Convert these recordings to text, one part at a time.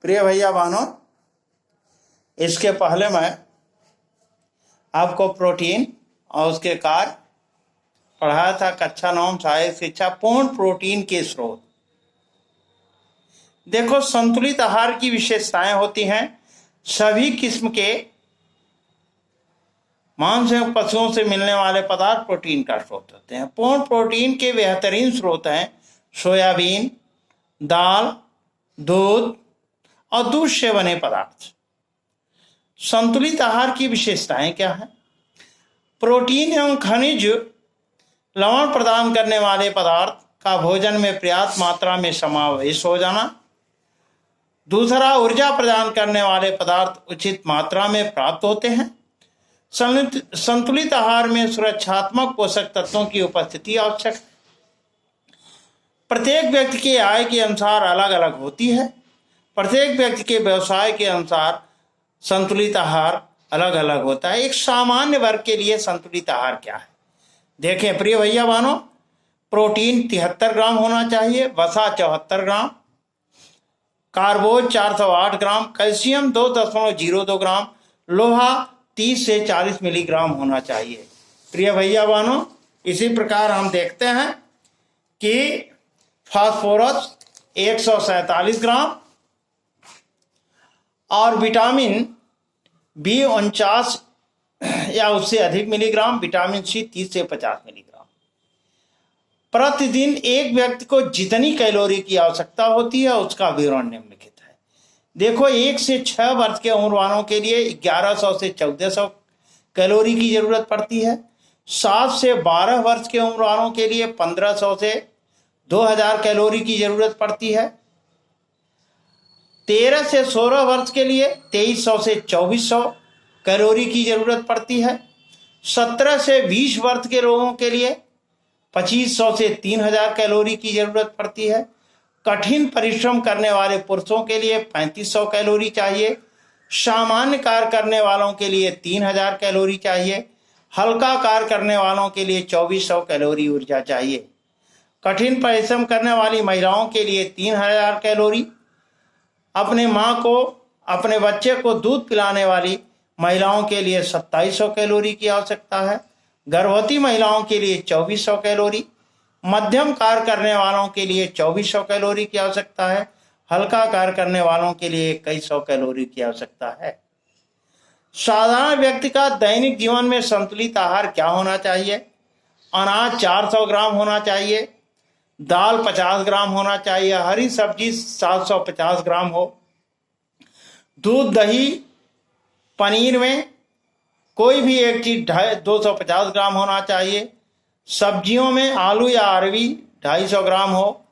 प्रिय भैया बहनों, इसके पहले मैं आपको प्रोटीन और उसके कार्य पढ़ाया था। कक्षा 9 सहायक शिक्षा पूर्ण प्रोटीन के स्रोत। देखो, संतुलित आहार की विशेषताएं होती हैं। सभी किस्म के मांस एवं पशुओं से मिलने वाले पदार्थ प्रोटीन का स्रोत होते हैं। पूर्ण प्रोटीन के बेहतरीन स्रोत हैं सोयाबीन, दाल, दूध और दूध से बने पदार्थ। संतुलित आहार की विशेषताएं क्या है? प्रोटीन एवं खनिज लवण प्रदान करने वाले पदार्थ का भोजन में पर्याप्त मात्रा में समावेश हो जाना। दूसरा, ऊर्जा प्रदान करने वाले पदार्थ उचित मात्रा में प्राप्त होते हैं। संतुलित आहार में सुरक्षात्मक पोषक तत्वों की उपस्थिति आवश्यक है। प्रत्येक व्यक्ति के आय के अनुसार अलग अलग होती है। प्रत्येक व्यक्ति के व्यवसाय के अनुसार संतुलित आहार अलग अलग होता है। एक सामान्य वर्ग के लिए संतुलित आहार क्या है? देखें प्रिय भैया बहनों, प्रोटीन 73 ग्राम होना चाहिए, वसा 74 ग्राम, कार्बोज 408 ग्राम, कैल्शियम 2.02 ग्राम, लोहा 30 से 40 मिलीग्राम होना चाहिए। प्रिय भैया बहनों, इसी प्रकार हम देखते हैं कि फास्फोरस 147 ग्राम और विटामिन बी 49 या उससे अधिक मिलीग्राम, विटामिन सी 30 से 50 मिलीग्राम। प्रतिदिन एक व्यक्ति को जितनी कैलोरी की आवश्यकता होती है उसका विवरण निम्नलिखित है। देखो, 1 से 6 वर्ष के उम्र वालों के लिए 1100 से 1400 कैलोरी की जरूरत पड़ती है। 7 से 12 वर्ष के उम्र वालों के लिए 1500 से 2000 कैलोरी की जरूरत पड़ती है। 13 से 16 वर्ष के लिए 2300 से 2400 कैलोरी की जरूरत पड़ती है। 17 से 20 वर्ष के लोगों के लिए 2500 से 3000 कैलोरी की जरूरत पड़ती है। कठिन परिश्रम करने वाले पुरुषों के लिए 3500 कैलोरी चाहिए। सामान्य कार्य करने वालों के लिए 3000 कैलोरी चाहिए। हल्का कार्य करने वालों के लिए 2400 कैलोरी ऊर्जा चाहिए। कठिन परिश्रम करने वाली महिलाओं के लिए 3000 कैलोरी। अपने माँ को, अपने बच्चे को दूध पिलाने वाली महिलाओं के लिए 2700 कैलोरी की आवश्यकता है। गर्भवती महिलाओं के लिए 2400 कैलोरी। मध्यम कार्य करने वालों के लिए 2400 कैलोरी की आवश्यकता है। हल्का कार्य करने वालों के लिए 2100 कैलोरी की आवश्यकता है। साधारण व्यक्ति का दैनिक जीवन में संतुलित आहार क्या होना चाहिए? अनाज 400 ग्राम होना चाहिए, दाल 50 ग्राम होना चाहिए, हरी सब्जी 750 ग्राम हो, दूध, दही, पनीर में कोई भी एक चीज 250 ग्राम होना चाहिए। सब्जियों में आलू या अरबी 250 ग्राम हो,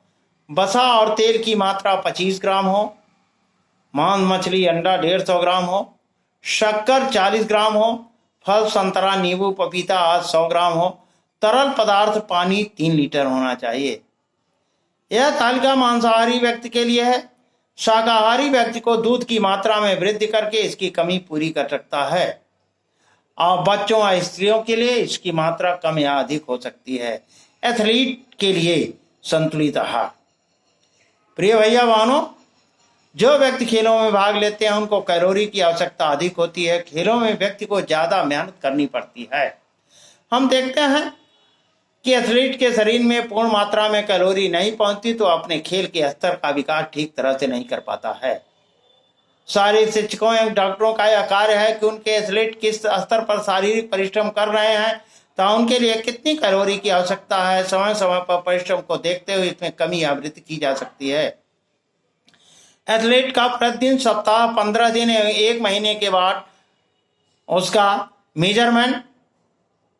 वसा और तेल की मात्रा 25 ग्राम हो, मांस, मछली, अंडा 150 ग्राम हो, शक्कर 40 ग्राम हो, फल, संतरा, नींबू, पपीता आदि 100 ग्राम हो, तरल पदार्थ पानी 3 लीटर होना चाहिए। यह तालिका मांसाहारी व्यक्ति के लिए है। शाकाहारी व्यक्ति को दूध की मात्रा में वृद्धि करके इसकी कमी पूरी कर सकता है और बच्चों और स्त्रियों के लिए इसकी मात्रा कम या अधिक हो सकती है। एथलीट के लिए संतुलित आहार। प्रिय भैया बहनों, जो व्यक्ति खेलों में भाग लेते हैं उनको कैलोरी की आवश्यकता अधिक होती है। खेलों में व्यक्ति को ज्यादा मेहनत करनी पड़ती है। हम देखते हैं कि एथलीट के शरीर में पूर्ण मात्रा में कैलोरी नहीं पहुंचती तो अपने खेल के स्तर का विकास ठीक तरह से नहीं कर पाता है। शारीरिक शिक्षकों एवं डॉक्टरों का यह कार्य है कि उनके एथलीट किस स्तर पर शारीरिक परिश्रम कर रहे हैं तो उनके लिए कितनी कैलोरी की आवश्यकता है। समय समय पर परिश्रम को देखते हुए इसमें कमी या वृद्धि की जा सकती है। एथलीट का प्रतिदिन, सप्ताह, 15 दिन एवं 1 महीने के बाद उसका मेजरमेंट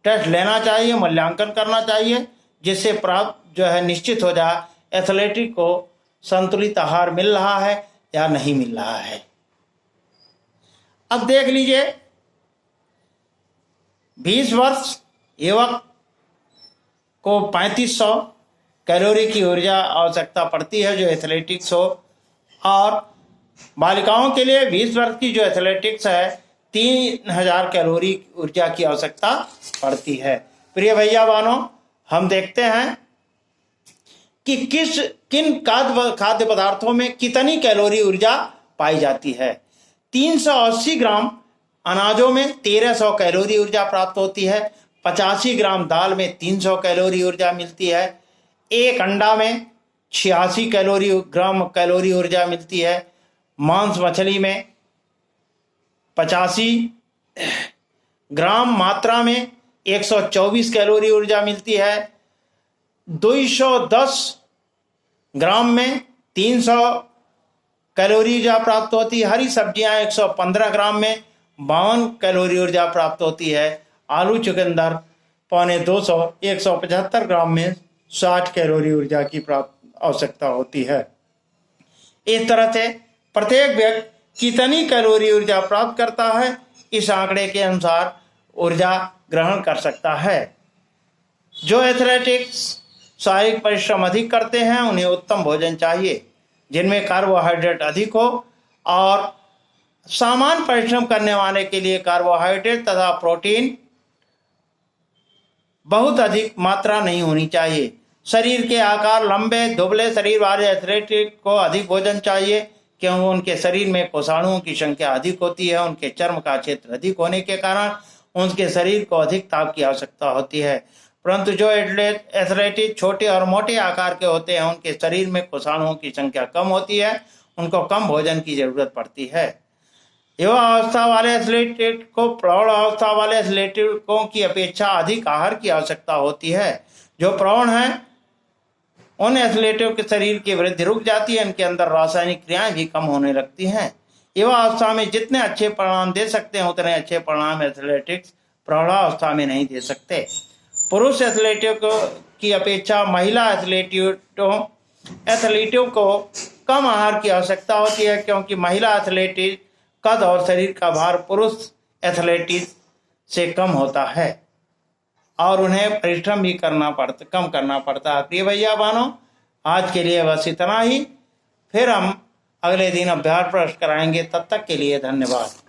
टेस्ट लेना चाहिए, मूल्यांकन करना चाहिए, जिससे प्राप्त निश्चित हो जाए एथलेटिक को संतुलित आहार मिल रहा है या नहीं मिल रहा है। अब देख लीजिए, 20 वर्ष युवक को 3500 कैलोरी की ऊर्जा आवश्यकता पड़ती है जो एथलेटिक्स हो, और बालिकाओं के लिए 20 वर्ष की जो एथलेटिक्स है 3000 कैलोरी ऊर्जा की आवश्यकता पड़ती है। प्रिय भैया बहनों, हम देखते हैं कि किन खाद्य पदार्थों में कितनी कैलोरी ऊर्जा पाई जाती है। 380 ग्राम अनाजों में 1300 कैलोरी ऊर्जा प्राप्त होती है। 85 ग्राम दाल में 300 कैलोरी ऊर्जा मिलती है। एक अंडा में 86 ग्राम कैलोरी ऊर्जा मिलती है। मांस मछली में 85 ग्राम मात्रा में 124 कैलोरी ऊर्जा मिलती है। 210 ग्राम में 300 कैलोरी ऊर्जा प्राप्त होती है। हरी सब्जियां 115 ग्राम में 52 कैलोरी ऊर्जा प्राप्त होती है। आलू चुकंदर 250 175 ग्राम में 60 कैलोरी ऊर्जा की प्राप्त आवश्यकता होती है। इस तरह से प्रत्येक व्यक्ति कितनी कैलोरी ऊर्जा प्राप्त करता है, इस आंकड़े के अनुसार ऊर्जा ग्रहण कर सकता है। जो एथलेटिक्स शारीरिक परिश्रम अधिक करते हैं उन्हें उत्तम भोजन चाहिए जिनमें कार्बोहाइड्रेट अधिक हो, और सामान्य परिश्रम करने वाले के लिए कार्बोहाइड्रेट तथा प्रोटीन बहुत अधिक मात्रा नहीं होनी चाहिए। शरीर के आकार लंबे दुबले शरीर वाले एथलेटिक को अधिक भोजन चाहिए क्योंकि उनके शरीर में कोषाणुओं की संख्या अधिक होती है। उनके चर्म का क्षेत्र अधिक होने के कारण उनके शरीर को अधिक ताप की आवश्यकता होती है। परंतु जो एथलेटिक छोटे और मोटे आकार के होते हैं उनके शरीर में कोषाणुओं की संख्या कम होती है, उनको कम भोजन की जरूरत पड़ती है। युवा अवस्था वाले एथलेटिक को प्रौढ़ अवस्था वाले एथलेटिकों की अपेक्षा अधिक आहार की आवश्यकता होती है। जो प्रौढ़ हैं उन एथलेटों के शरीर की वृद्धि रुक जाती है, इनके अंदर रासायनिक क्रियाएं भी कम होने लगती हैं। युवा अवस्था में जितने अच्छे परिणाम दे सकते हैं उतने अच्छे परिणाम एथलेटिक्स प्रौढ़ावस्था में नहीं दे सकते। पुरुष एथलीटों की अपेक्षा महिला एथलीटों को कम आहार की आवश्यकता होती है क्योंकि महिला एथलीट कद और शरीर का भार पुरुष एथलीट से कम होता है और उन्हें परिश्रम भी कम करना पड़ता है। प्रिय भैया बहनों, आज के लिए बस इतना ही। फिर हम अगले दिन अभ्यास प्रश्न कराएंगे। तब तक के लिए धन्यवाद।